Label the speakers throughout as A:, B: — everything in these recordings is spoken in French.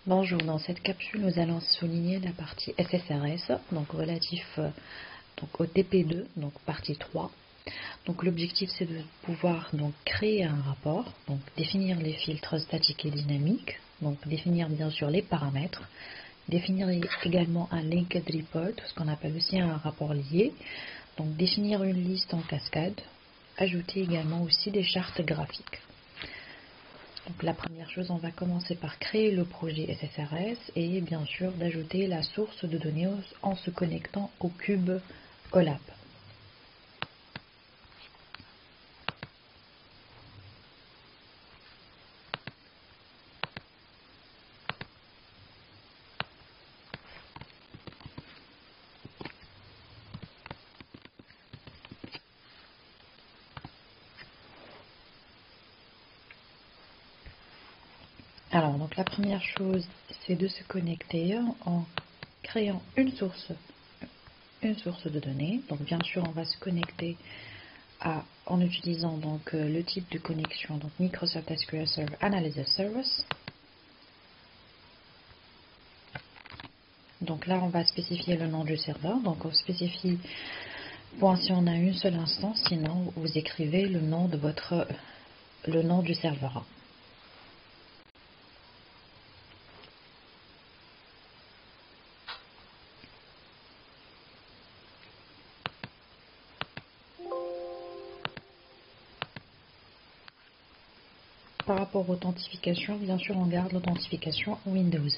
A: Bonjour, dans cette capsule, nous allons souligner la partie SSRS, donc relatif au TP2, donc partie 3. Donc l'objectif c'est de pouvoir créer un rapport, donc définir les filtres statiques et dynamiques, donc définir bien sûr les paramètres, définir également un linked report, ce qu'on appelle aussi un rapport lié, donc définir une liste en cascade, ajouter également aussi des chartes graphiques. Donc la première chose, on va commencer par créer le projet SSRS et bien sûr d'ajouter la source de données en se connectant au cube OLAP. Alors donc la première chose, c'est de se connecter en créant une source de données. Donc bien sûr, on va se connecter en utilisant le type de connexion, donc Microsoft SQL Server Analysis Service. Donc là, on va spécifier le nom du serveur. Donc on spécifie si on a une seule instance, sinon vous écrivez le nom du serveur. Par rapport à l'authentification, bien sûr, on garde l'authentification Windows.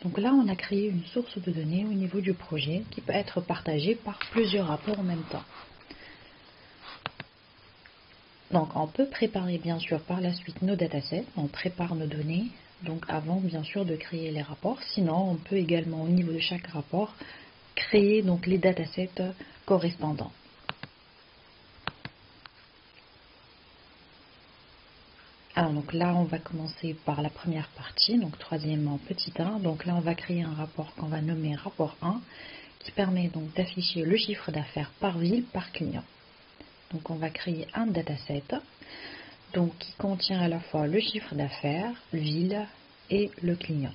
A: Donc là, on a créé une source de données au niveau du projet qui peut être partagée par plusieurs rapports en même temps. Donc on peut préparer bien sûr par la suite nos datasets, on prépare nos données, donc avant bien sûr de créer les rapports. Sinon, on peut également au niveau de chaque rapport créer les datasets correspondants. Alors donc là, on va commencer par la première partie, donc troisièmement petit 1. Donc là, on va créer un rapport qu'on va nommer rapport 1, qui permet donc d'afficher le chiffre d'affaires par ville, par client. Donc on va créer un dataset qui contient à la fois le chiffre d'affaires, ville et le client.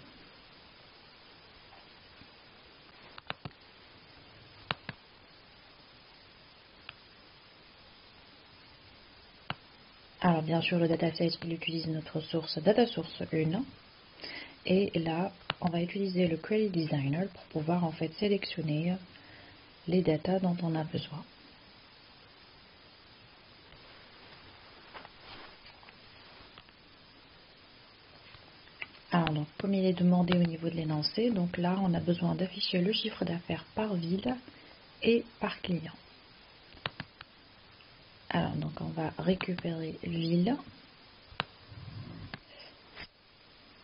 A: Alors bien sûr, le dataset, il utilise notre source DataSource 1. Et là, on va utiliser le Query Designer pour pouvoir en fait sélectionner les datas dont on a besoin. Alors donc, comme il est demandé au niveau de l'énoncé, donc là, on a besoin d'afficher le chiffre d'affaires par ville et par client. Alors donc, on va récupérer ville.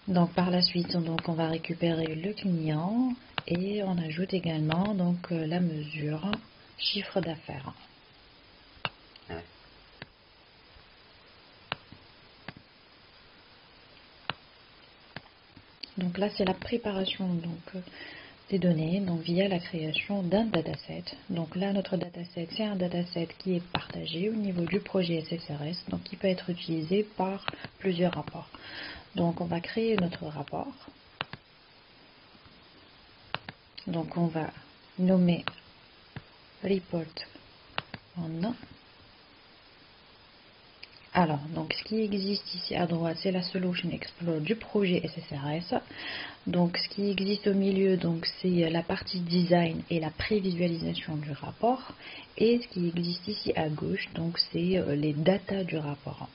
A: Donc par la suite, on va récupérer le client et on ajoute également la mesure chiffre d'affaires. Donc là, c'est la préparation des données via la création d'un dataset. Donc là, notre dataset, c'est un dataset qui est partagé au niveau du projet SSRS, donc qui peut être utilisé par plusieurs rapports. Donc on va créer notre rapport. Donc on va nommer report on. Alors, ce qui existe ici à droite, c'est la Solution Explorer du projet SSRS. Donc, ce qui existe au milieu, c'est la partie design et la prévisualisation du rapport. Et ce qui existe ici à gauche, c'est les datas du rapport.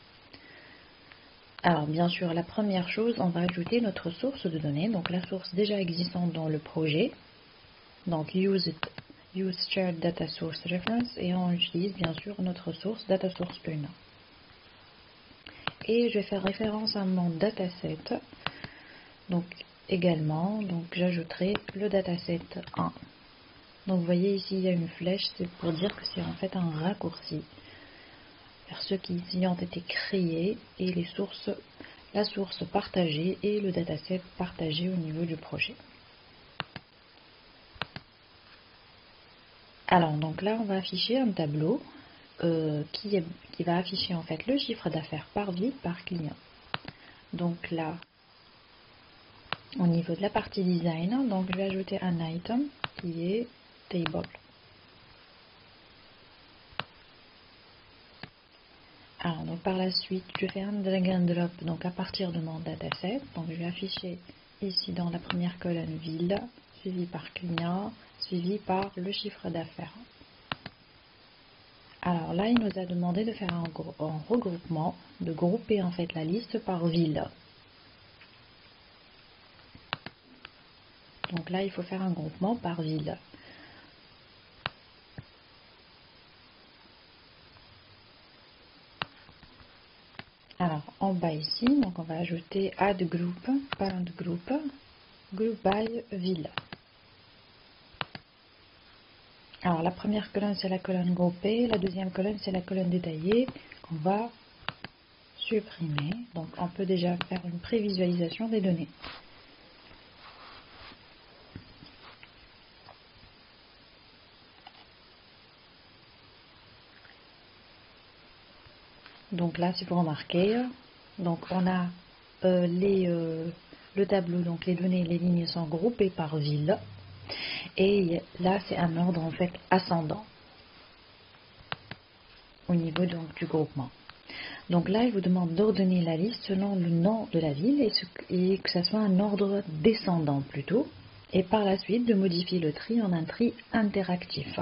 A: Alors, bien sûr, la première chose, on va ajouter notre source de données, donc la source déjà existante dans le projet. Donc, use shared data source reference, et on utilise bien sûr notre source data source 1. Et je vais faire référence à mon dataset. Également, j'ajouterai le dataset 1. Donc vous voyez ici il y a une flèche, c'est pour dire que c'est en fait un raccourci vers ceux qui y ont été créés et la source partagée et le dataset partagé au niveau du projet. Alors là on va afficher un tableau qui va afficher en fait le chiffre d'affaires par ville, par client. Donc là, Au niveau de la partie design, donc je vais ajouter un item qui est table. Alors, donc par la suite, je fais un drag and drop donc à partir de mon dataset. Donc je vais afficher ici dans la première colonne ville, suivi par client, suivi par le chiffre d'affaires. Alors là, il nous a demandé de faire un regroupement, de grouper en fait la liste par ville. Donc là, il faut faire un groupement par ville. Alors, en bas ici, donc on va ajouter add group, parent group, group by ville. Alors, la première colonne, c'est la colonne groupée, la deuxième colonne, c'est la colonne détaillée qu'on va supprimer. Donc, on peut déjà faire une prévisualisation des données. Donc là, si vous remarquez, donc on a le tableau, donc les données, les lignes sont groupées par ville. Et là, c'est un ordre en fait ascendant au niveau donc, du groupement. Donc là, il vous demande d'ordonner la liste selon le nom de la ville et que ça soit un ordre descendant plutôt. Et par la suite, de modifier le tri en un tri interactif.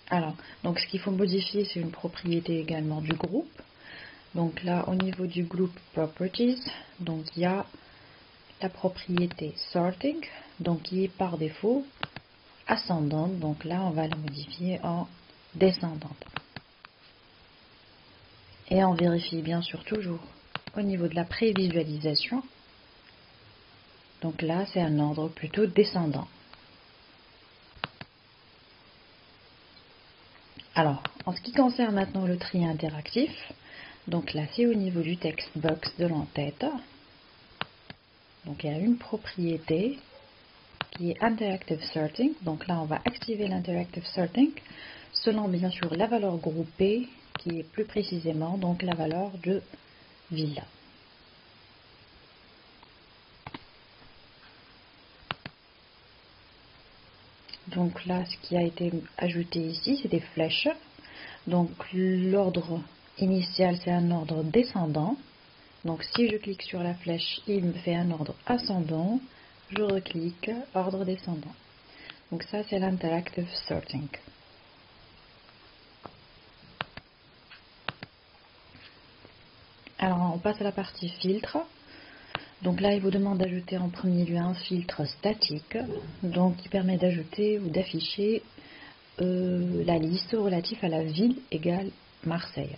A: Alors, donc ce qu'il faut modifier, c'est une propriété également du groupe. Donc là, au niveau du groupe Properties, donc il y a la propriété Sorting, donc qui est par défaut ascendante. Donc là, on va la modifier en descendante. Et on vérifie bien sûr toujours au niveau de la prévisualisation. Donc là, c'est un ordre plutôt descendant. Alors, en ce qui concerne maintenant le tri interactif, donc là, c'est au niveau du text box de l'entête. Donc il y a une propriété qui est Interactive Sorting. Donc là, on va activer l'Interactive Sorting selon bien sûr la valeur groupée qui est plus précisément donc la valeur de ville. Donc là, ce qui a été ajouté ici, c'est des flèches. Donc l'ordre initial, c'est un ordre descendant. Donc si je clique sur la flèche, il me fait un ordre ascendant. Je reclique, ordre descendant. Donc ça, c'est l'Interactive Sorting. Alors on passe à la partie filtre. Donc là, il vous demande d'ajouter en premier lieu un filtre statique, donc qui permet d'ajouter ou d'afficher la liste relative à la ville égale Marseille.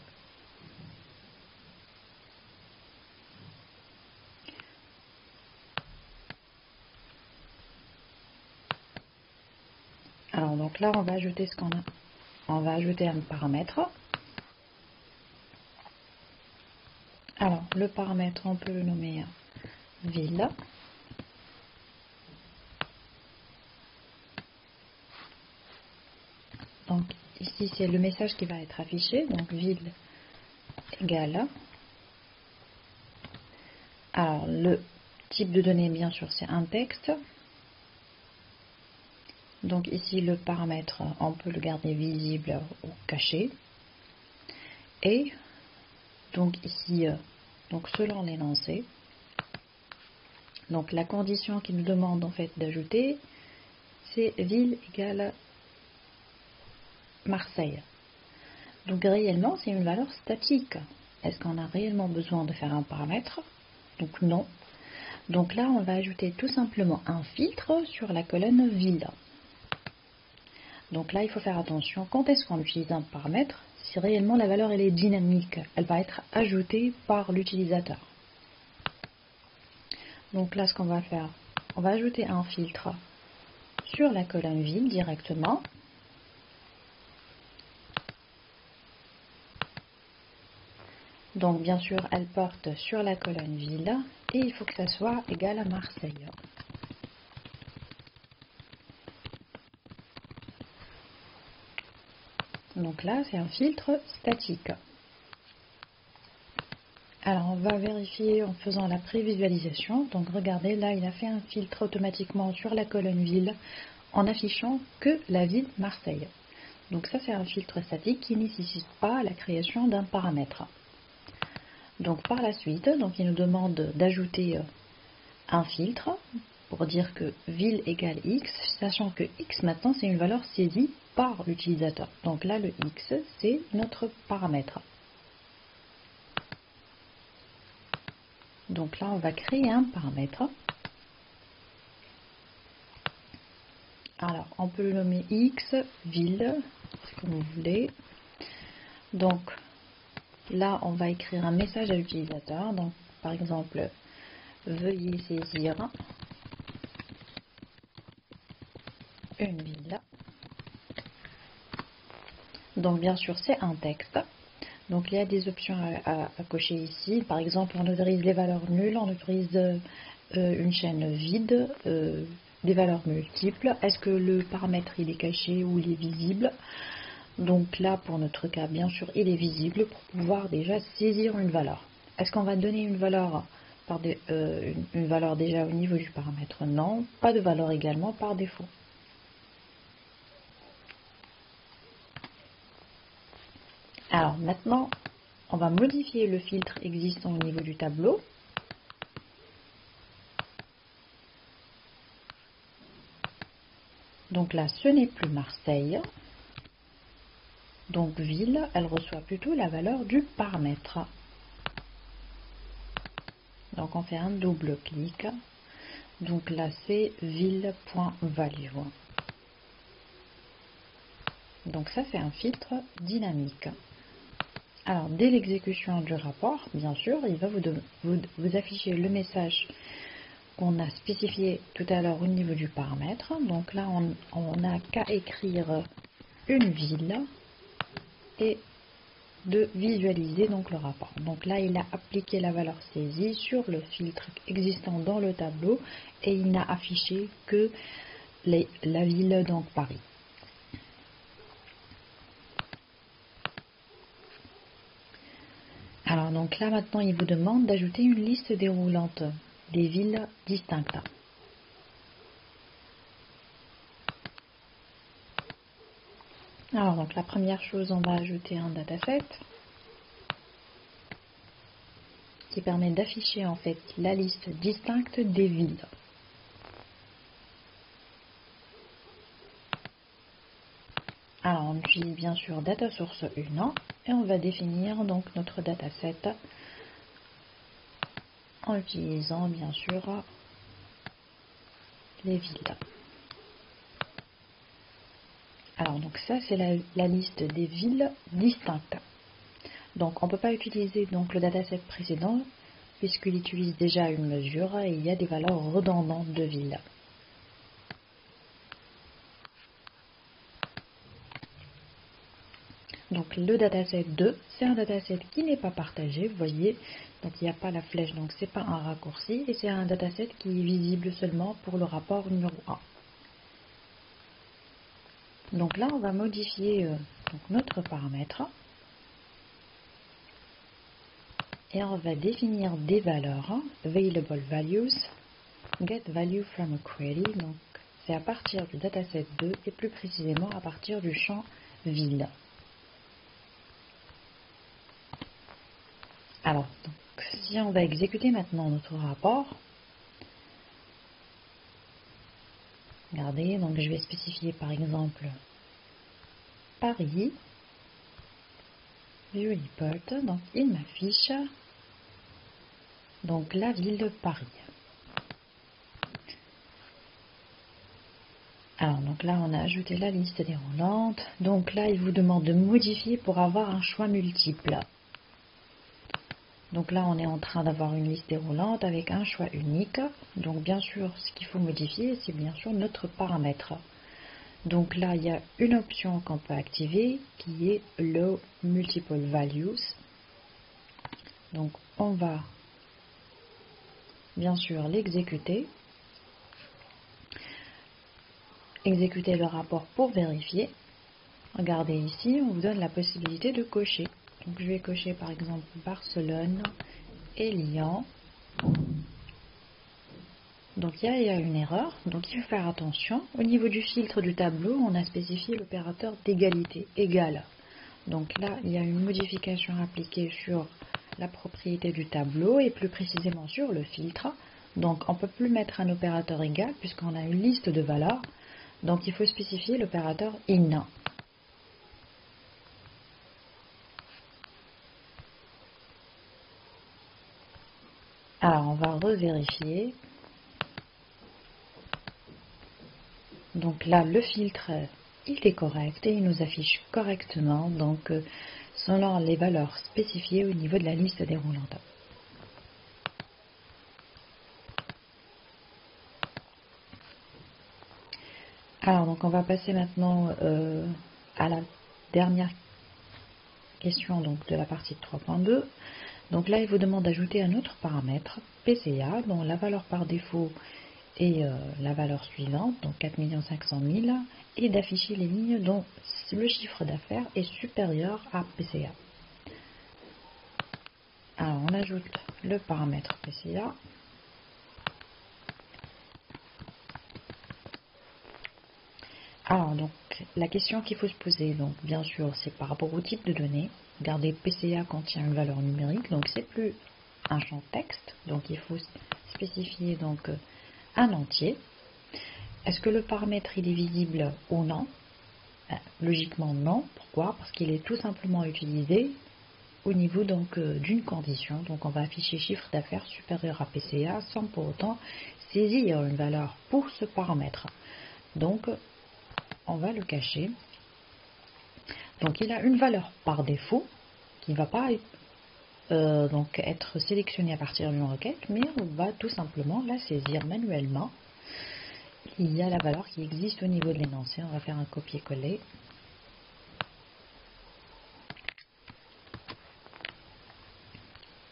A: Alors donc là, on va ajouter ce qu'on a. On va ajouter un paramètre. Alors le paramètre, on peut le nommer ville. Donc ici, c'est le message qui va être affiché. Donc ville égale. Alors le type de données, bien sûr, c'est un texte. Donc ici, le paramètre, on peut le garder visible ou caché. Et donc ici, donc selon l'énoncé, donc la condition qui nous demande en fait d'ajouter, c'est ville égale Marseille. Donc réellement, c'est une valeur statique. Est-ce qu'on a réellement besoin de faire un paramètre? Donc non. Donc là, on va ajouter tout simplement un filtre sur la colonne ville. Donc là, il faut faire attention quand est-ce qu'on utilise un paramètre, si réellement la valeur elle est dynamique, elle va être ajoutée par l'utilisateur. Donc là, ce qu'on va faire, on va ajouter un filtre sur la colonne ville directement. Donc bien sûr, elle porte sur la colonne ville et il faut que ça soit égal à Marseille. Donc là, c'est un filtre statique. Alors on va vérifier en faisant la prévisualisation. Donc regardez, là il a fait un filtre automatiquement sur la colonne ville en affichant que la ville Marseille. Donc ça c'est un filtre statique qui ne nécessite pas la création d'un paramètre. Donc par la suite, donc il nous demande d'ajouter un filtre pour dire que ville égale x, sachant que x maintenant c'est une valeur saisie par l'utilisateur. Donc là le x c'est notre paramètre. Donc là on va créer un paramètre. Alors on peut le nommer x, ville, comme vous voulez. Donc là on va écrire un message à l'utilisateur. Donc par exemple, veuillez saisir une ville. Donc bien sûr c'est un texte. Donc il y a des options à cocher ici. Par exemple on autorise les valeurs nulles, on autorise une chaîne vide, des valeurs multiples. Est-ce que le paramètre il est caché ou il est visible? Donc là pour notre cas bien sûr il est visible pour pouvoir déjà saisir une valeur. Est-ce qu'on va donner une valeur une valeur déjà au niveau du paramètre? Non, pas de valeur également par défaut. Alors maintenant, on va modifier le filtre existant au niveau du tableau. Donc là, ce n'est plus Marseille. Donc ville, elle reçoit plutôt la valeur du paramètre. Donc on fait un double clic. Donc là, c'est ville.value. Donc ça, c'est un filtre dynamique. Alors, dès l'exécution du rapport, bien sûr, il va vous afficher le message qu'on a spécifié tout à l'heure au niveau du paramètre. Donc là, on n'a qu'à écrire une ville et de visualiser donc le rapport. Donc là, il a appliqué la valeur saisie sur le filtre existant dans le tableau et il n'a affiché que la ville, donc Paris. Alors donc là maintenant il vous demande d'ajouter une liste déroulante des villes distinctes. Alors donc la première chose, on va ajouter un dataset qui permet d'afficher en fait la liste distincte des villes. Alors on utilise bien sûr data source 1 et on va définir donc notre dataset en utilisant bien sûr les villes. Alors donc ça c'est la liste des villes distinctes. Donc on ne peut pas utiliser donc le dataset précédent puisqu'il utilise déjà une mesure et il y a des valeurs redondantes de villes. Donc le dataset 2, c'est un dataset qui n'est pas partagé, vous voyez, donc il n'y a pas la flèche, donc c'est pas un raccourci, et c'est un dataset qui est visible seulement pour le rapport numéro 1. Donc là on va modifier donc notre paramètre, et on va définir des valeurs, available values, get value from a query, donc c'est à partir du dataset 2 et plus précisément à partir du champ ville. Alors, donc, si on va exécuter maintenant notre rapport, regardez, donc je vais spécifier par exemple Paris, view report, donc il m'affiche donc la ville de Paris. Alors donc là on a ajouté la liste déroulante, donc là il vous demande de modifier pour avoir un choix multiple. Donc là on est en train d'avoir une liste déroulante avec un choix unique, donc bien sûr ce qu'il faut modifier c'est bien sûr notre paramètre. Donc là il y a une option qu'on peut activer qui est Low Multiple Values. Donc on va bien sûr l'exécuter. Exécuter le rapport pour vérifier. Regardez ici, on vous donne la possibilité de cocher. Donc je vais cocher par exemple Barcelone Elian. Donc il y a une erreur, donc il faut faire attention. Au niveau du filtre du tableau, on a spécifié l'opérateur d'égalité, égal. Donc là, il y a une modification appliquée sur la propriété du tableau et plus précisément sur le filtre. Donc on ne peut plus mettre un opérateur égal puisqu'on a une liste de valeurs. Donc il faut spécifier l'opérateur in. Alors on va revérifier. Donc là, le filtre, il est correct et il nous affiche correctement, donc selon les valeurs spécifiées au niveau de la liste déroulante. Alors, donc on va passer maintenant à la dernière question donc, de la partie 3.2. Donc là, il vous demande d'ajouter un autre paramètre, PCA, dont la valeur par défaut est la valeur suivante, donc 4 500 000, et d'afficher les lignes dont le chiffre d'affaires est supérieur à PCA. Alors, on ajoute le paramètre PCA. Alors, donc, la question qu'il faut se poser, donc, bien sûr, c'est par rapport au type de données. Regardez, PCA contient une valeur numérique, donc c'est plus un champ texte, donc il faut spécifier donc un entier. Est-ce que le paramètre il est visible ou non? Logiquement non. Pourquoi? Parce qu'il est tout simplement utilisé au niveau donc d'une condition. Donc on va afficher chiffre d'affaires supérieur à PCA sans pour autant saisir une valeur pour ce paramètre. Donc on va le cacher. Donc il a une valeur par défaut qui ne va pas donc être sélectionnée à partir d'une requête, mais on va tout simplement la saisir manuellement. Il y a la valeur qui existe au niveau de l'énoncé. On va faire un copier-coller.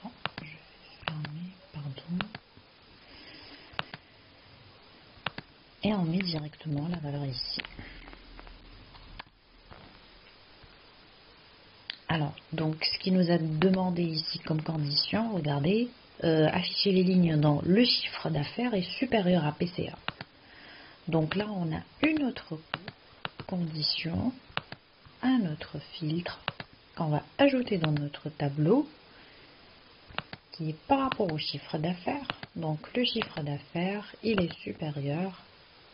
A: Bon, je vais fermer, pardon. Et on met directement la valeur ici. Alors, donc, ce qui nous a demandé ici comme condition, regardez, afficher les lignes dont le chiffre d'affaires est supérieur à PCA. Donc là, on a une autre condition, un autre filtre qu'on va ajouter dans notre tableau, qui est par rapport au chiffre d'affaires. Donc, le chiffre d'affaires, il est supérieur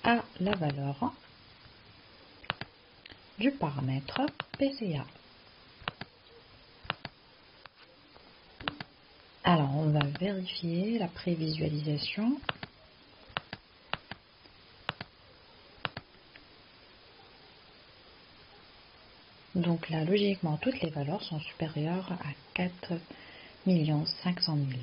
A: à la valeur du paramètre PCA. Alors, on va vérifier la prévisualisation. Donc là, logiquement, toutes les valeurs sont supérieures à 4 500 000.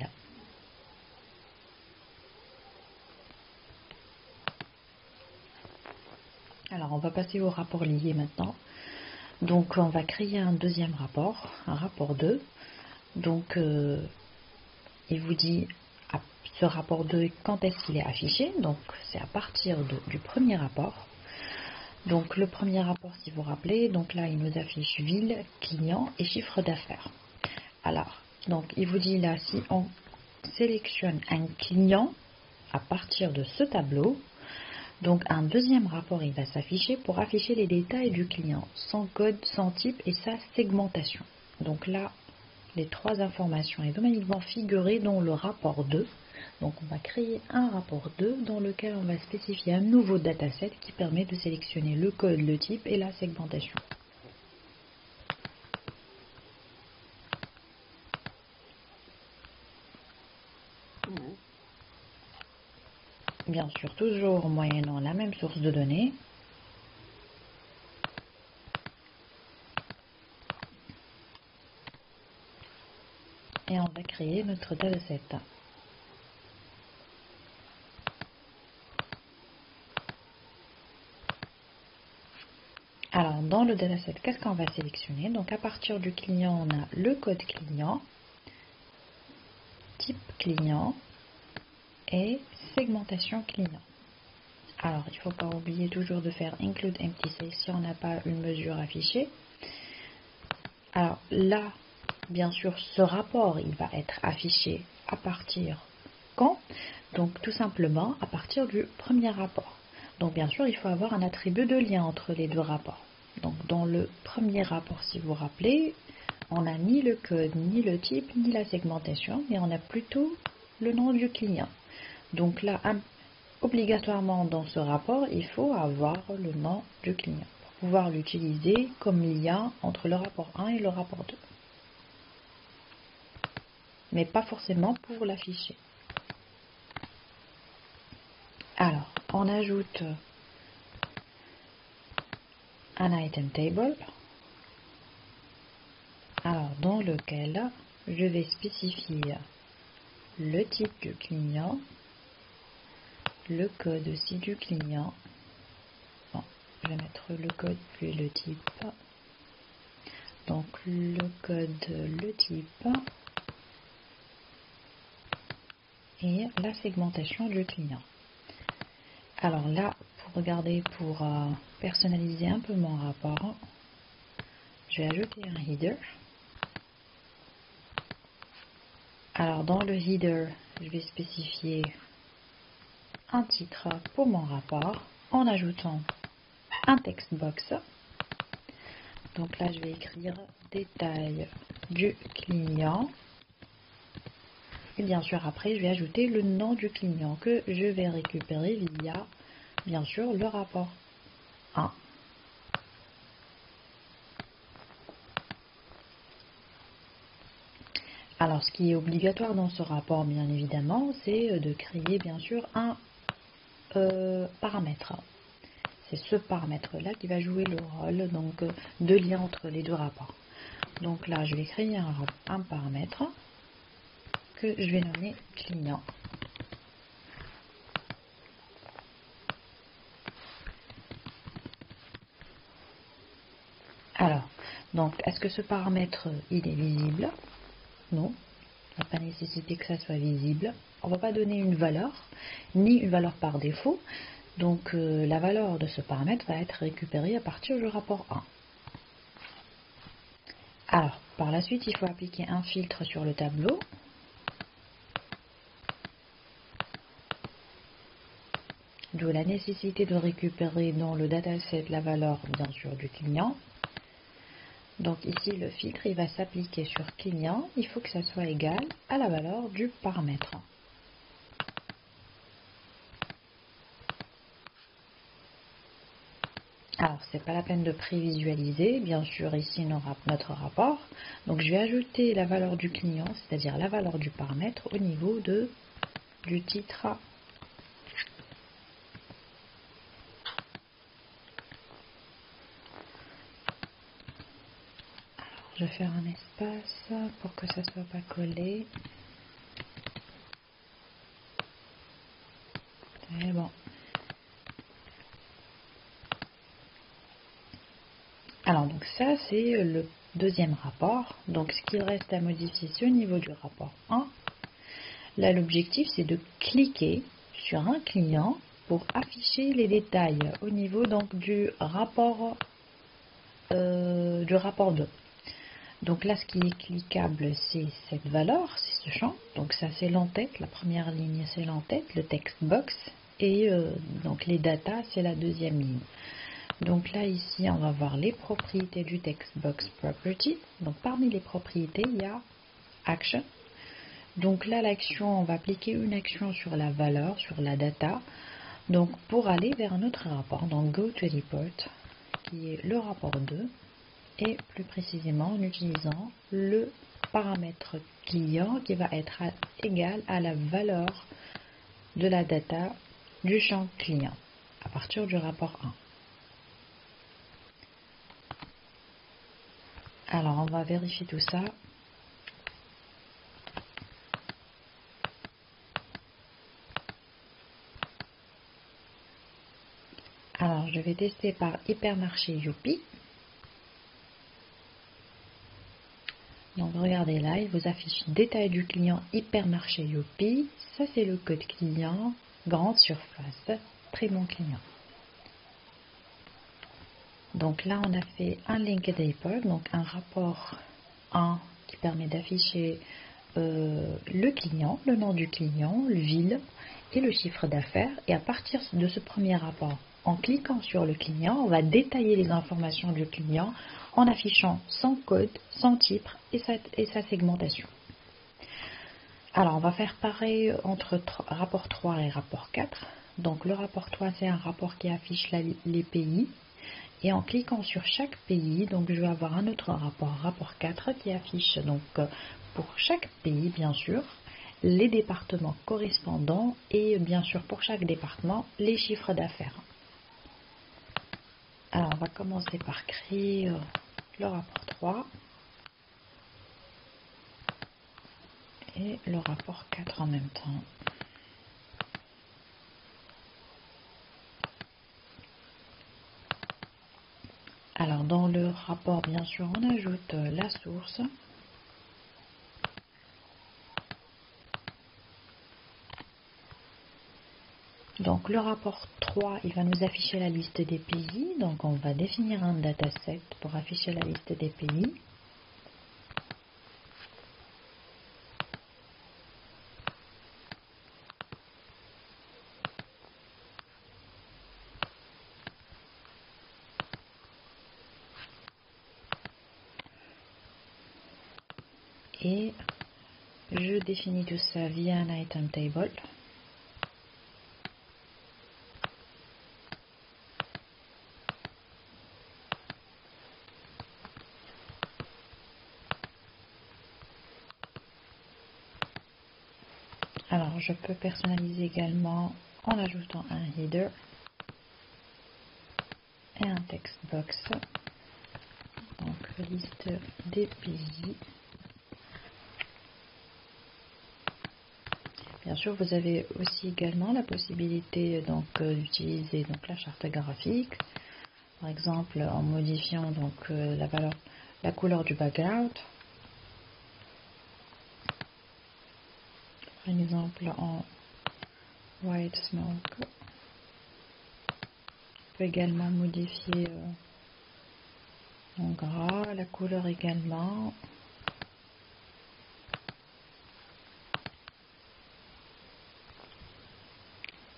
A: Alors, on va passer au rapport lié maintenant. Donc, on va créer un deuxième rapport, un rapport 2. Donc, il vous dit ce rapport 2, quand est-ce qu'il est affiché? Donc, c'est à partir du premier rapport. Donc, le premier rapport, si vous vous rappelez, donc là, il nous affiche ville, client et chiffre d'affaires. Alors, donc, il vous dit là, si on sélectionne un client à partir de ce tableau, donc un deuxième rapport, il va s'afficher pour afficher les détails du client, son code, son type et sa segmentation. Donc là, les trois informations vont figurer dans le rapport 2. Donc on va créer un rapport 2 dans lequel on va spécifier un nouveau dataset qui permet de sélectionner le code, le type et la segmentation. Bien sûr, toujours moyennant la même source de données. Et on va créer notre dataset. Alors, dans le dataset, qu'est-ce qu'on va sélectionner? Donc, à partir du client, on a le code client, type client et segmentation client. Alors, il ne faut pas oublier toujours de faire include empty cell si on n'a pas une mesure affichée. Alors là, bien sûr, ce rapport, il va être affiché à partir quand? Donc tout simplement à partir du premier rapport. Donc bien sûr, il faut avoir un attribut de lien entre les deux rapports. Donc dans le premier rapport, si vous vous rappelez, on n'a ni le code, ni le type, ni la segmentation, mais on a plutôt le nom du client. Donc là, obligatoirement dans ce rapport, il faut avoir le nom du client pour pouvoir l'utiliser comme lien entre le rapport 1 et le rapport 2. Mais pas forcément pour l'afficher. Alors, on ajoute un item table, alors dans lequel je vais spécifier le type du client, le code aussi du client. Bon, je vais mettre le code puis le type. Donc le code, le type et la segmentation du client. Alors là, pour regarder, pour personnaliser un peu mon rapport, je vais ajouter un header. Alors dans le header, je vais spécifier un titre pour mon rapport en ajoutant un text box. Donc là, je vais écrire détail du client. Et bien sûr, après, je vais ajouter le nom du client que je vais récupérer via, bien sûr, le rapport 1. Alors, ce qui est obligatoire dans ce rapport, bien évidemment, c'est de créer, bien sûr, un paramètre. C'est ce paramètre-là qui va jouer le rôle donc, de lien entre les deux rapports. Donc là, je vais créer un paramètre que je vais nommer client. Alors, donc, est-ce que ce paramètre, il est visible? Non, il ne va pas nécessiter que ça soit visible. On ne va pas donner une valeur, ni une valeur par défaut. Donc, la valeur de ce paramètre va être récupérée à partir du rapport 1. Alors, par la suite, il faut appliquer un filtre sur le tableau. D'où la nécessité de récupérer dans le dataset la valeur, bien sûr, du client. Donc ici, le filtre, il va s'appliquer sur client. Il faut que ça soit égal à la valeur du paramètre. Alors, c'est pas la peine de prévisualiser. Bien sûr, ici, notre rapport. Donc, je vais ajouter la valeur du client, c'est-à-dire la valeur du paramètre au niveau du titre. Je vais faire un espace pour que ça soit pas collé. C'est bon. Alors, donc ça, c'est le deuxième rapport. Donc, ce qu'il reste à modifier, c'est au niveau du rapport 1. Là, l'objectif, c'est de cliquer sur un client pour afficher les détails au niveau donc, du rapport 2. Donc là, ce qui est cliquable, c'est cette valeur, c'est ce champ. Donc ça, c'est l'entête. La première ligne, c'est l'entête, le text box. Et donc les datas, c'est la deuxième ligne. Donc là, ici, on va voir les propriétés du text box property. Donc parmi les propriétés, il y a action. Donc là, l'action, on va appliquer une action sur la valeur, sur la data. Donc pour aller vers un autre rapport, donc go to report, qui est le rapport 2. Et plus précisément en utilisant le paramètre client qui va être égal à la valeur de la data du champ client à partir du rapport 1. Alors on va vérifier tout ça. Alors je vais tester par hypermarché Youpi. Donc regardez là, il vous affiche détail du client hypermarché Youpi. Ça c'est le code client, grande surface, très bon client. Donc là on a fait un linked report, donc un rapport 1 qui permet d'afficher le client, le nom du client, le ville et le chiffre d'affaires. Et à partir de ce premier rapport, en cliquant sur le client, on va détailler les informations du client en affichant son code, son titre et sa segmentation. Alors, on va faire pareil entre rapport 3 et rapport 4. Donc, le rapport 3, c'est un rapport qui affiche les pays. Et en cliquant sur chaque pays, donc je vais avoir un autre rapport, rapport 4, qui affiche donc pour chaque pays, bien sûr, les départements correspondants et bien sûr pour chaque département, les chiffres d'affaires. Alors, on va commencer par créer le rapport 3 et le rapport 4 en même temps. Alors, dans le rapport, bien sûr, on ajoute la source. Donc, le rapport 3, il va nous afficher la liste des pays. Donc, on va définir un dataset pour afficher la liste des pays. Et je définis tout ça via un item table. Alors, je peux personnaliser également en ajoutant un header et un text box. Donc, liste des pays. Bien sûr, vous avez aussi également la possibilité d'utiliser la charte graphique, par exemple en modifiant la couleur du background, par exemple en white smoke. On peut également modifier en gras, la couleur également.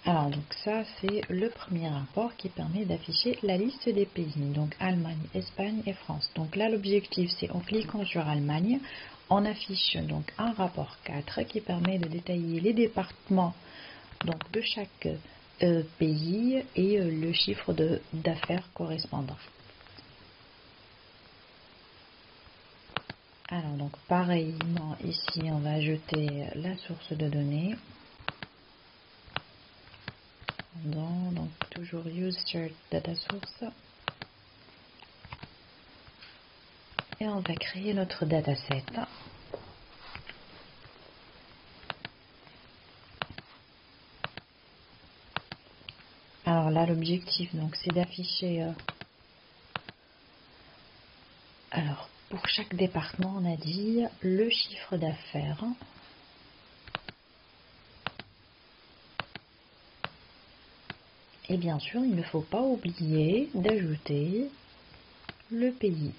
A: Alors, donc ça, c'est le premier rapport qui permet d'afficher la liste des pays. Donc, Allemagne, Espagne et France. Donc là, l'objectif, c'est en cliquant sur Allemagne, on affiche donc un rapport 4 qui permet de détailler les départements donc, de chaque pays et le chiffre d'affaires correspondant. Alors, donc, pareillement, ici, on va ajouter la source de données. Donc toujours use search data source et on va créer notre dataset. Alors là l'objectif donc c'est d'afficher alors pour chaque département on a dit le chiffre d'affaires. Et bien sûr, il ne faut pas oublier d'ajouter le pays.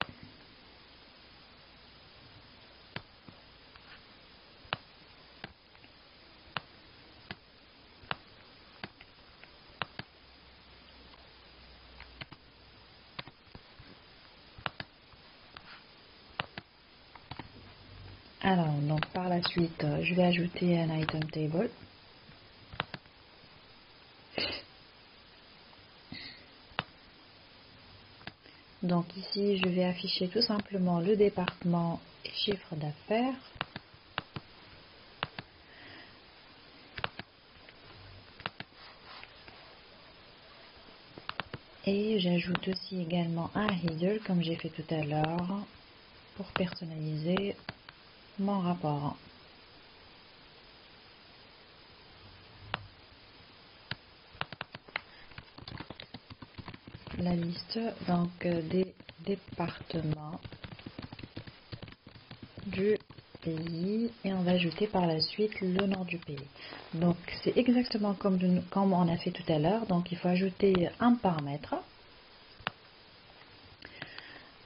A: Alors, donc par la suite, je vais ajouter un item table. Donc ici, je vais afficher tout simplement le département et chiffre d'affaires. Et j'ajoute aussi également un header, comme j'ai fait tout à l'heure, pour personnaliser mon rapport. La liste donc des départements du pays et on va ajouter par la suite le nom du pays. Donc c'est exactement comme on a fait tout à l'heure. Donc il faut ajouter un paramètre.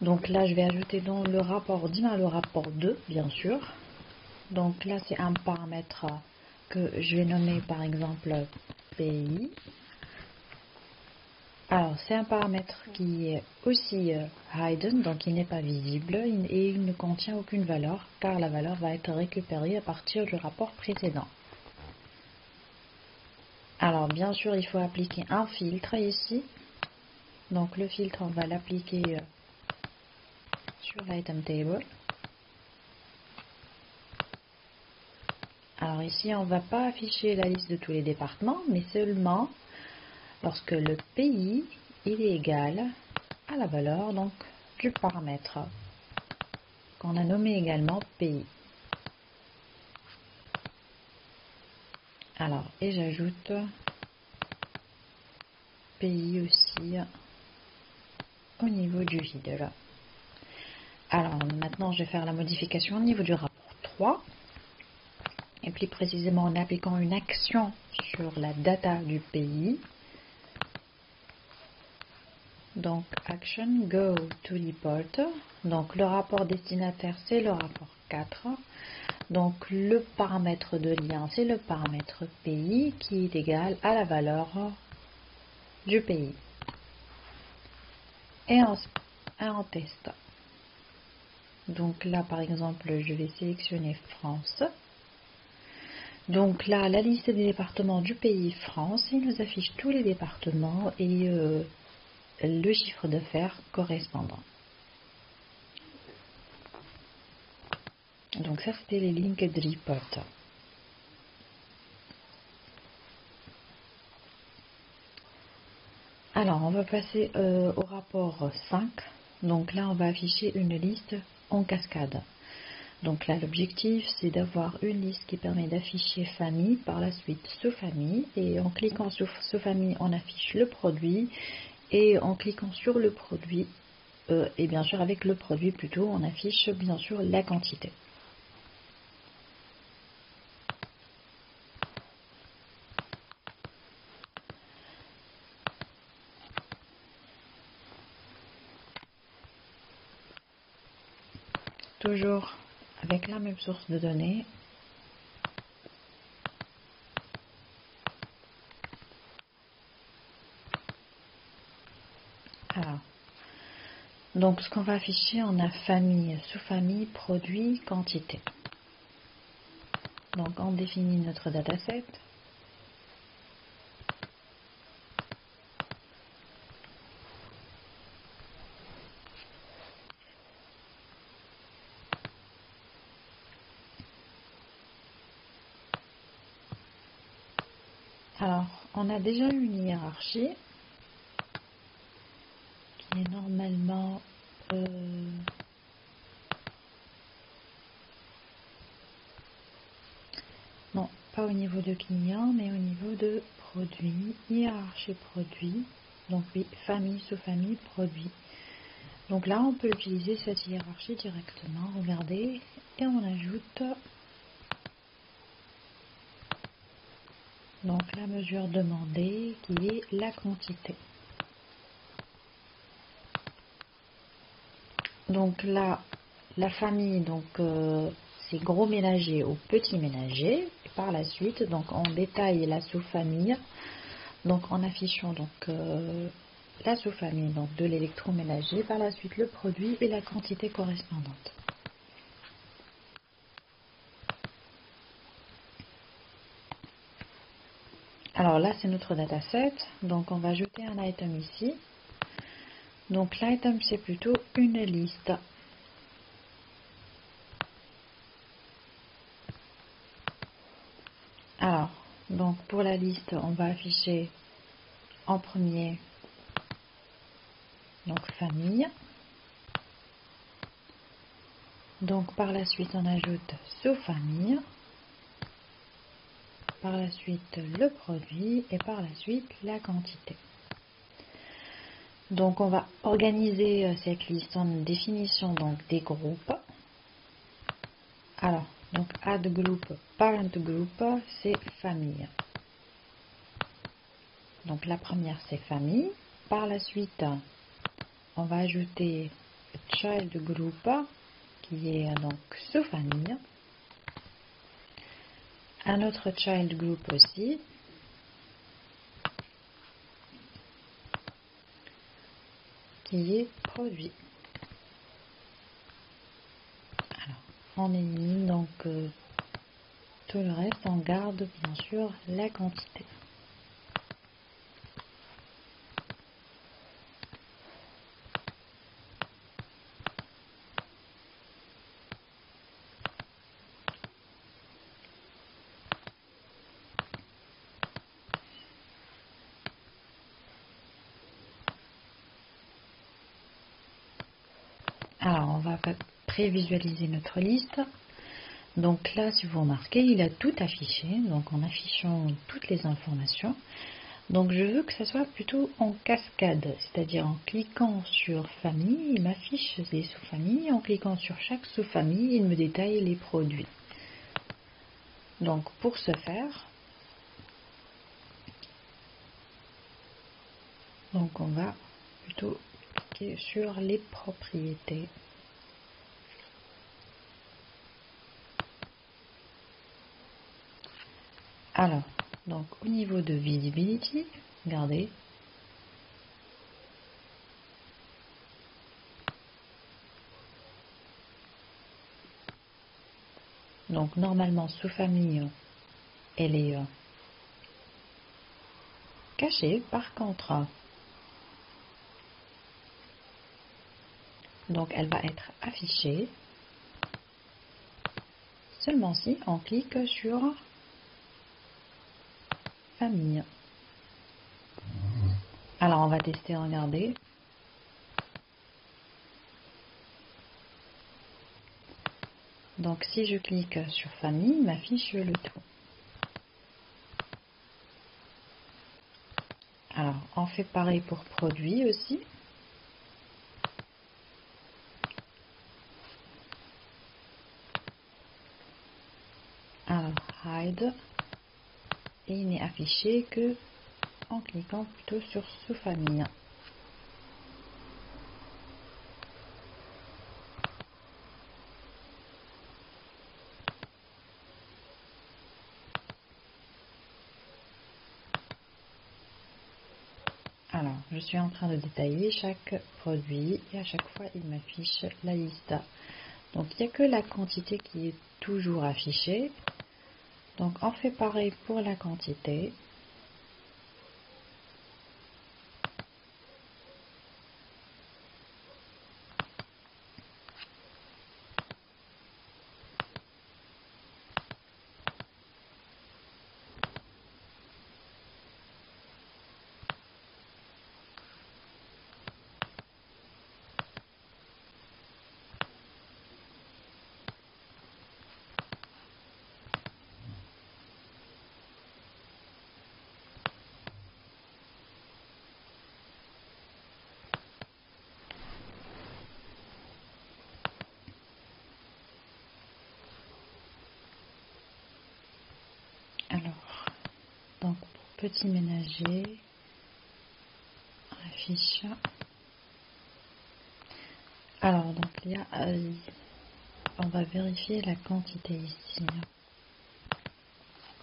A: Donc là je vais ajouter dans le rapport, le rapport 2 bien sûr. Donc là, c'est un paramètre que je vais nommer par exemple pays. Alors, c'est un paramètre qui est aussi hidden, donc il n'est pas visible et il ne contient aucune valeur car la valeur va être récupérée à partir du rapport précédent. Alors, bien sûr, il faut appliquer un filtre ici. Donc, le filtre, on va l'appliquer sur l'item table. Alors ici, on ne va pas afficher la liste de tous les départements, mais seulement lorsque le pays il est égal à la valeur donc, du paramètre qu'on a nommé également pays. Alors, et j'ajoute pays aussi au niveau du vide. Là. Alors, maintenant, je vais faire la modification au niveau du rapport 3. Et plus précisément en appliquant une action sur la data du pays. Donc, action go to report. Donc, le rapport destinataire, c'est le rapport 4. Donc, le paramètre de lien, c'est le paramètre pays qui est égal à la valeur du pays. Et en test. Donc là, par exemple, je vais sélectionner France. Donc là, la liste des départements du pays France, il nous affiche tous les départements et le chiffre d'affaires correspondant. Donc ça, c'était les linked report. Alors, on va passer au rapport 5. Donc là, on va afficher une liste en cascade. Donc là, l'objectif, c'est d'avoir une liste qui permet d'afficher famille, par la suite sous-famille. Et en cliquant sur sous-famille, on affiche le produit. Et en cliquant sur le produit, et bien sûr avec le produit plutôt, on affiche bien sûr la quantité. Toujours avec la même source de données. Alors, donc ce qu'on va afficher, on a famille, sous-famille, produit, quantité. Donc on définit notre dataset. Alors, on a déjà une hiérarchie qui est normalement non, pas au niveau de client, mais au niveau de produit, hiérarchie produit. Donc oui, famille, sous-famille, produit. Donc là, on peut utiliser cette hiérarchie directement. Regardez, et on ajoute donc la mesure demandée qui est la quantité. Donc là, la famille, donc c'est gros ménager ou petit ménager. Et par la suite, donc on détaille la sous-famille, donc en affichant donc la sous-famille donc de l'électroménager, par la suite le produit et la quantité correspondante. Alors là, c'est notre dataset, donc on va ajouter un item ici. Donc l'item, c'est plutôt une liste. Alors, donc pour la liste, on va afficher en premier donc famille. Donc par la suite, on ajoute sous-famille. Par la suite, le produit et par la suite, la quantité. Donc on va organiser cette liste en définition donc des groupes. Alors, donc add group, parent group, c'est famille. Donc la première c'est famille. Par la suite, on va ajouter child group qui est donc sous-famille. un autre child group aussi. Qui est produit. Alors, on élimine donc tout le reste, on garde bien sûr la quantité. Alors, on va prévisualiser notre liste. Donc là, si vous remarquez, il a tout affiché. Donc en affichant toutes les informations. Donc je veux que ça soit plutôt en cascade, c'est-à-dire en cliquant sur famille, il m'affiche les sous-familles. En cliquant sur chaque sous-famille, il me détaille les produits. Donc pour ce faire, donc on va plutôt cliquer sur les propriétés. Alors, donc au niveau de visibility, regardez. Donc normalement sous-famille, elle est cachée. Par contre, donc elle va être affichée seulement si on clique sur famille. Alors on va tester, regarder. Donc si je clique sur famille, il m'affiche le tout. Alors on fait pareil pour produit aussi. Alors hide, et il n'est affiché que en cliquant plutôt sur sous-famille. Alors, je suis en train de détailler chaque produit et à chaque fois, il m'affiche la liste. Donc, il n'y a que la quantité qui est toujours affichée. Donc, on fait pareil pour la quantité. Alors, donc pour petit ménager, affiche. Alors, donc il y a, on va vérifier la quantité ici.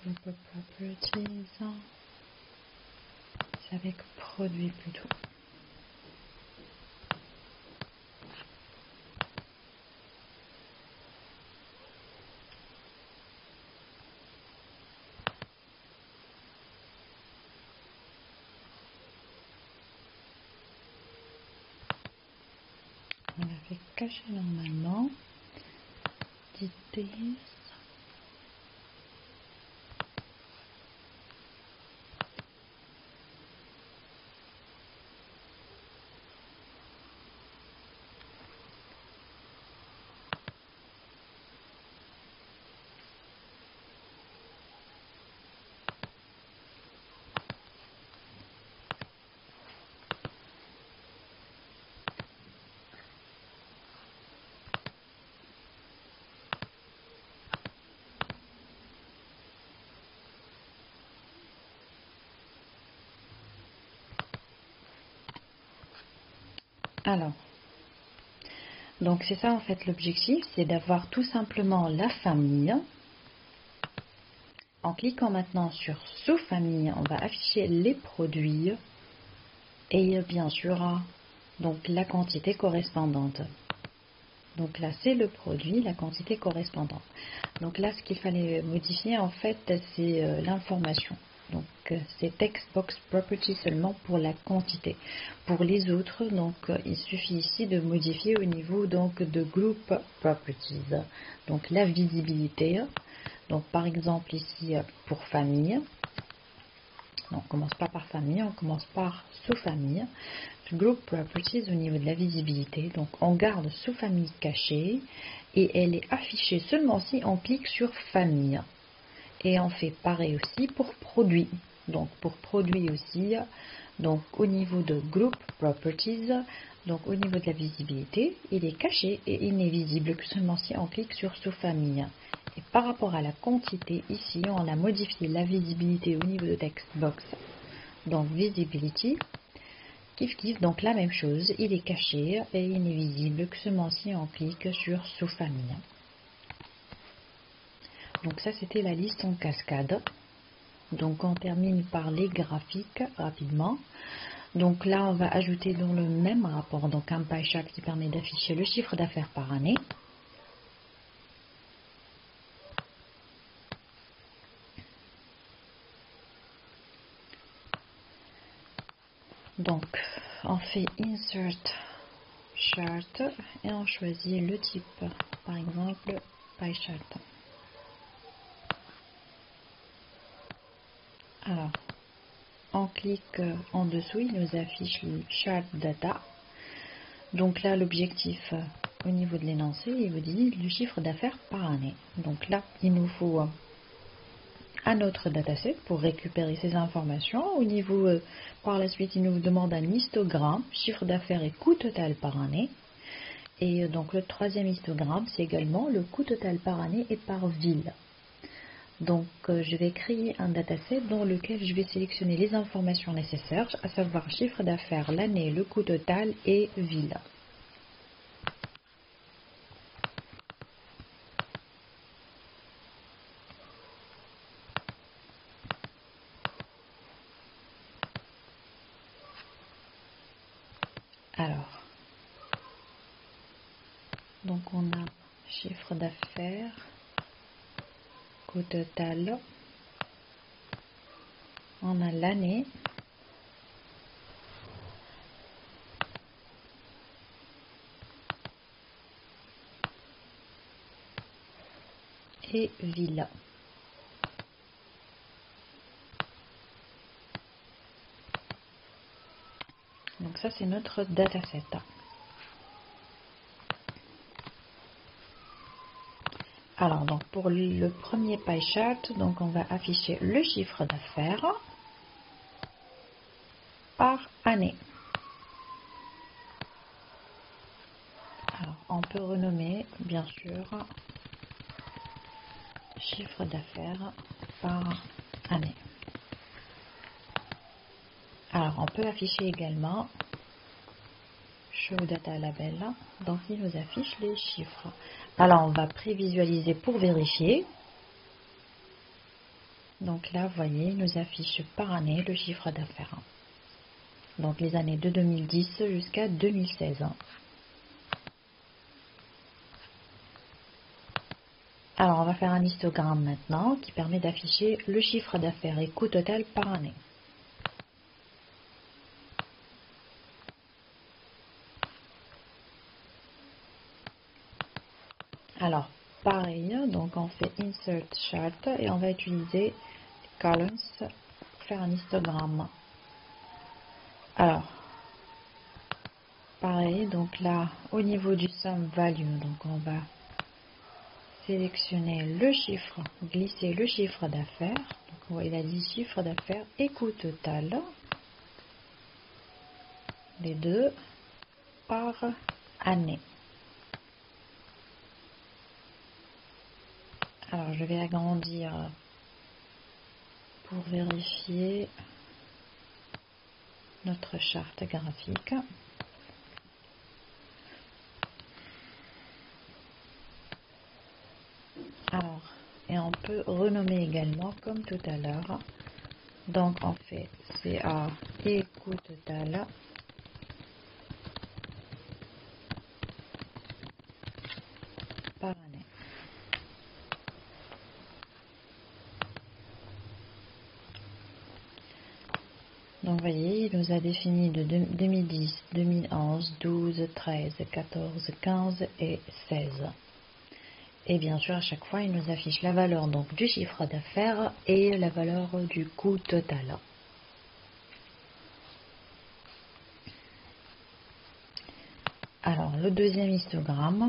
A: Group properties, c'est avec produit plutôt. On l'a fait cacher normalement. Details. Alors, donc c'est ça en fait l'objectif, c'est d'avoir tout simplement la famille En cliquant maintenant sur sous-famille, on va afficher les produits et bien sûr donc la quantité correspondante. Donc là c'est le produit, la quantité correspondante. Donc là ce qu'il fallait modifier en fait c'est l'information. Donc c'est Textbox Property seulement pour la quantité. Pour les autres, donc il suffit ici de modifier au niveau donc de Group Properties. Donc la visibilité. Donc par exemple ici pour famille. Donc, on commence pas par famille, on commence par sous-famille. Group Properties au niveau de la visibilité. Donc on garde sous-famille cachée et elle est affichée seulement si on clique sur famille. Et on fait pareil aussi pour produit. Donc pour produit aussi, donc au niveau de Group Properties, donc au niveau de la visibilité, il est caché et il n'est visible que seulement si on clique sur sous-famille. Et par rapport à la quantité, ici on a modifié la visibilité au niveau de Textbox. Donc Visibility, kiff, donc la même chose, il est caché et il n'est visible que seulement si on clique sur sous-famille. Donc ça c'était la liste en cascade. Donc on termine par les graphiques rapidement. Donc là on va ajouter dans le même rapport donc un pie chart qui permet d'afficher le chiffre d'affaires par année. Donc on fait Insert Chart et on choisit le type, par exemple pie chart. Alors on clique en dessous, il nous affiche le Chart Data. Donc là l'objectif au niveau de l'énoncé, il vous dit le chiffre d'affaires par année. Donc là il nous faut un autre dataset pour récupérer ces informations. Au niveau, par la suite, il nous demande un histogramme, chiffre d'affaires et coût total par année. Et donc le troisième histogramme, c'est également le coût total par année et par ville. Donc je vais créer un dataset dans lequel je vais sélectionner les informations nécessaires, à savoir chiffre d'affaires, l'année, le coût total et ville. Alors, donc on a chiffre d'affaires, coût total, on a l'année, et ville. Donc ça c'est notre dataset. Alors donc pour le premier pie chart, donc on va afficher le chiffre d'affaires par année. Alors on peut renommer bien sûr chiffre d'affaires par année. Alors on peut afficher également Show Data Label, donc il nous affiche les chiffres. Alors on va prévisualiser pour vérifier. Donc là vous voyez il nous affiche par année le chiffre d'affaires. Donc les années de 2010 jusqu'à 2016. Alors on va faire un histogramme maintenant qui permet d'afficher le chiffre d'affaires et coût total par année. Alors pareil, donc on fait Insert Chart et on va utiliser Columns pour faire un histogramme. Alors pareil, donc là au niveau du Sum Value, donc on va sélectionner le chiffre, glisser le chiffre d'affaires. Donc on voit il a dit chiffre d'affaires et coût total, les deux par année. Alors je vais agrandir pour vérifier notre charte graphique. Alors, et on peut renommer également comme tout à l'heure. Donc on fait CA et coût total par année. Donc vous voyez, il nous a défini de 2010, 2011, 12, 13, 14, 15 et 16. Et bien sûr, à chaque fois, il nous affiche la valeur donc du chiffre d'affaires et la valeur du coût total. Alors, le deuxième histogramme,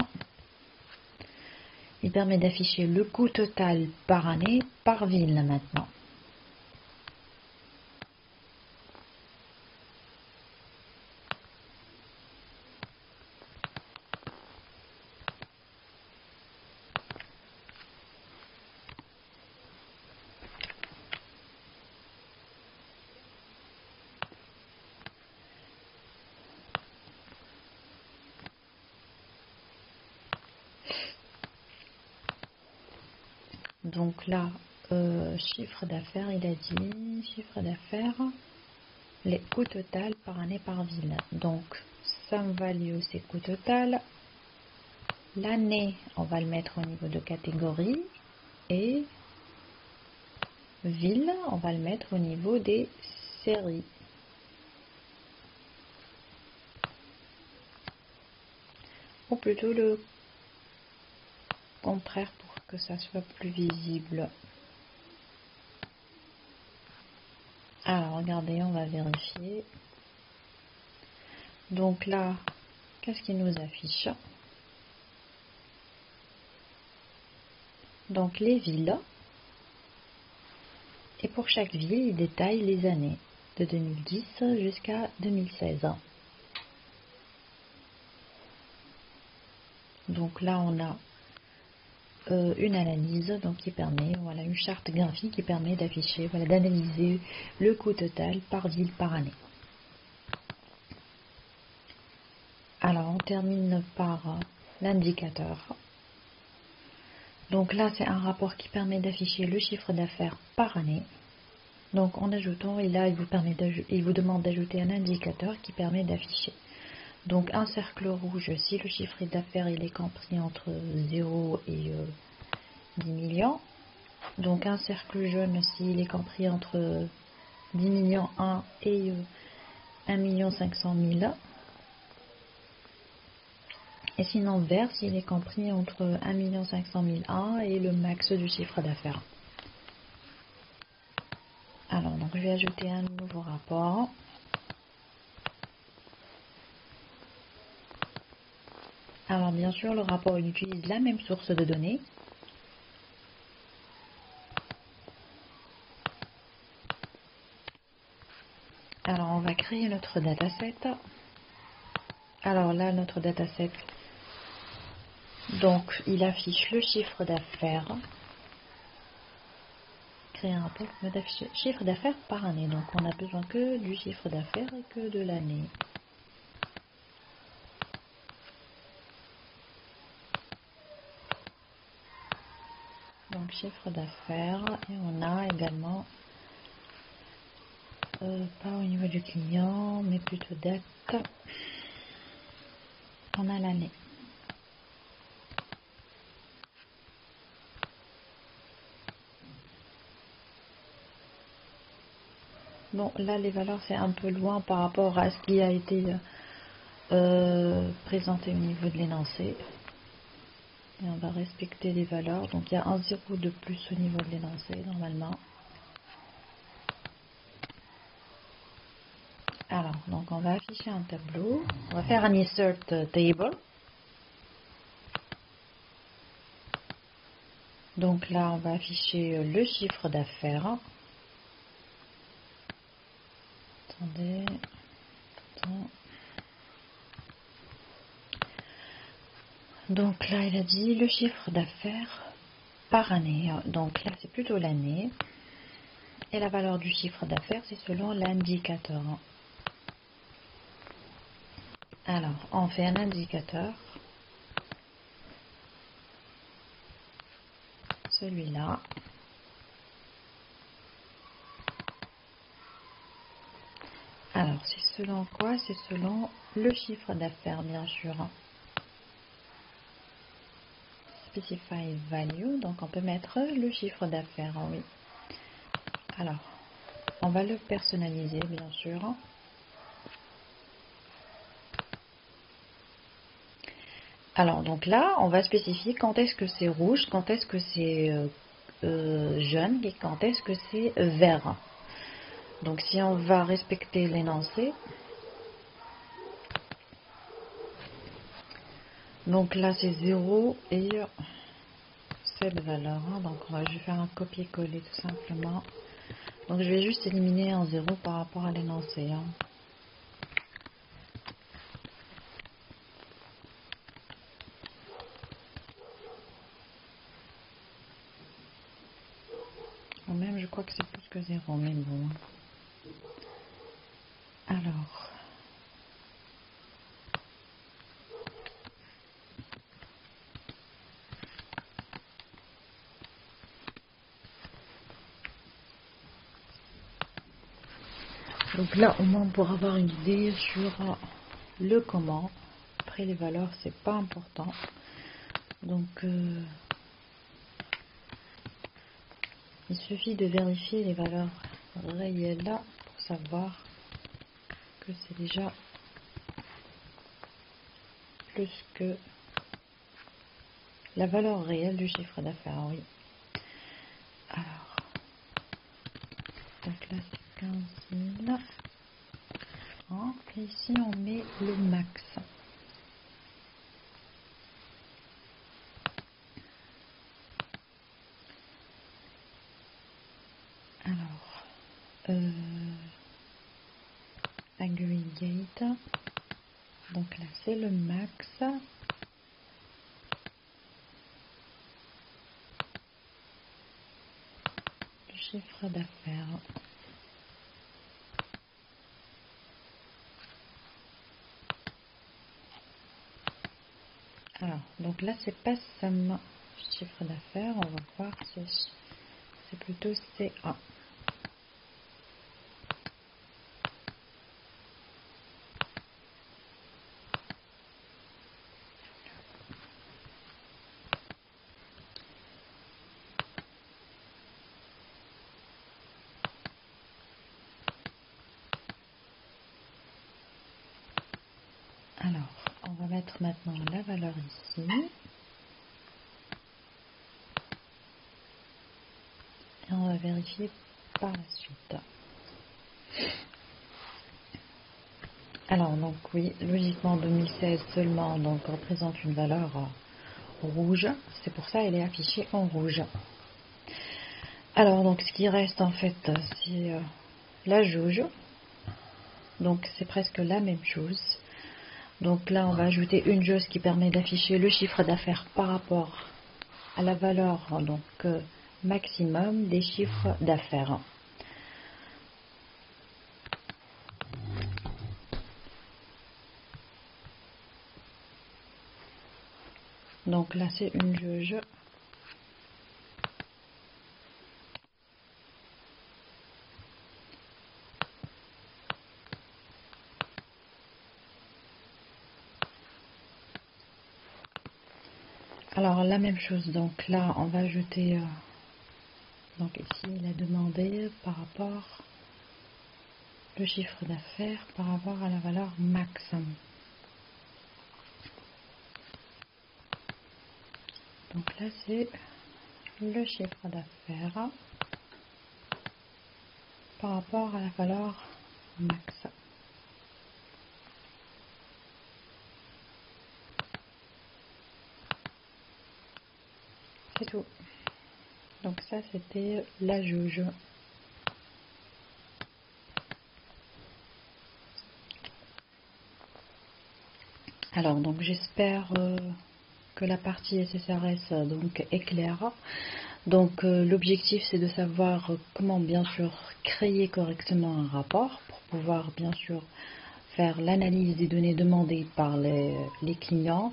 A: il permet d'afficher le coût total par année, par ville maintenant. Donc là, chiffre d'affaires, il a dit chiffre d'affaires, les coûts total par année par ville. Donc, somme value, c'est coût total. L'année, on va le mettre au niveau de catégorie. Et ville, on va le mettre au niveau des séries. Ou plutôt le contraire pour que ça soit plus visible. Alors, regardez, on va vérifier. Donc là, qu'est-ce qu'il nous affiche? Donc les villes. Et pour chaque ville, il détaille les années de 2010 jusqu'à 2016. Donc là, on a une analyse donc qui permet, voilà, une charte graphique qui permet d'afficher, voilà, d'analyser le coût total par ville par année. Alors, on termine par l'indicateur. Donc là, c'est un rapport qui permet d'afficher le chiffre d'affaires par année. Donc en ajoutant, et là, il vous demande d'ajouter un indicateur qui permet d'afficher. Donc un cercle rouge, si le chiffre d'affaires il est compris entre 0 et 10 millions. Donc un cercle jaune, s'il est compris entre 10 millions 1 et 1 500 000. Et sinon vert, s'il est compris entre 1 500 001 et le max du chiffre d'affaires. Alors, donc je vais ajouter un nouveau rapport. Alors, bien sûr, le rapport il utilise la même source de données. Alors, on va créer notre dataset. Alors là, notre dataset, donc, il affiche le chiffre d'affaires. Créer un rapport qui affiche chiffre d'affaires par année. Donc, on n'a besoin que du chiffre d'affaires et que de l'année. Donc, chiffre d'affaires. Et on a également, pas au niveau du client, mais plutôt date. On a l'année. Bon, là, les valeurs, c'est un peu loin par rapport à ce qui a été présenté au niveau de l'énoncé. Et on va respecter les valeurs. Donc, il y a un 0 de plus au niveau de l'énoncé, normalement. Alors, donc, on va afficher un tableau. On va faire un insert table. Donc là, on va afficher le chiffre d'affaires. Attendez. Attends. Donc là, il a dit le chiffre d'affaires par année. Donc là, c'est plutôt l'année. Et la valeur du chiffre d'affaires, c'est selon l'indicateur. Alors, on fait un indicateur celui-là. Alors, c'est selon quoi? C'est selon le chiffre d'affaires, bien sûr. Specify value, donc on peut mettre le chiffre d'affaires, oui. Alors, on va le personnaliser, bien sûr. Alors, donc là, on va spécifier quand est-ce que c'est rouge, quand est-ce que c'est jaune et quand est-ce que c'est vert. Donc, si on va respecter l'énoncé, donc là, c'est 0 et cette valeur. Donc, je vais faire un copier-coller tout simplement. Donc, je vais juste éliminer un 0 par rapport à l'énoncé. Ou même, je crois que c'est plus que 0, mais bon. Alors, donc là, au moins, pour avoir une idée sur le comment. Après, les valeurs, c'est pas important. Donc, il suffit de vérifier les valeurs réelles là pour savoir que c'est déjà plus que la valeur réelle du chiffre d'affaires, oui. Alors, donc là c'est 15 000. Et ici on met le max. Alors, aggregate. Donc là c'est le max. Le chiffre d'affaires. Alors, donc là, c'est pas somme chiffre d'affaires. On va voir, c'est plutôt C1. Alors, on va mettre maintenant la valeur ici. Et on va vérifier par la suite. Alors, donc oui, logiquement 2016 seulement donc représente une valeur rouge. C'est pour ça qu'elle est affichée en rouge. Alors, donc ce qui reste en fait, c'est la jauge. Donc, c'est presque la même chose. Donc là, on va ajouter une jauge qui permet d'afficher le chiffre d'affaires par rapport à la valeur donc maximum des chiffres d'affaires. Donc là, c'est une jauge. Alors la même chose, donc là, on va ajouter, donc ici, il a demandé par rapport le chiffre d'affaires par rapport à la valeur max. Donc là, c'est le chiffre d'affaires par rapport à la valeur max. C'est tout. Donc ça, c'était la jauge. Alors, donc j'espère que la partie SSRS donc est claire. Donc l'objectif c'est de savoir comment bien sûr créer correctement un rapport pour pouvoir bien sûr faire l'analyse des données demandées par les clients,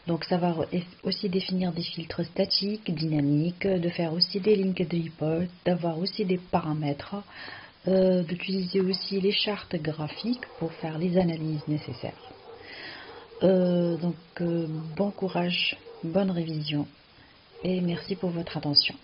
A: donc savoir aussi définir des filtres statiques, dynamiques, de faire aussi des linked reports, d'avoir aussi des paramètres, d'utiliser aussi les chartes graphiques pour faire les analyses nécessaires. Donc bon courage, bonne révision et merci pour votre attention.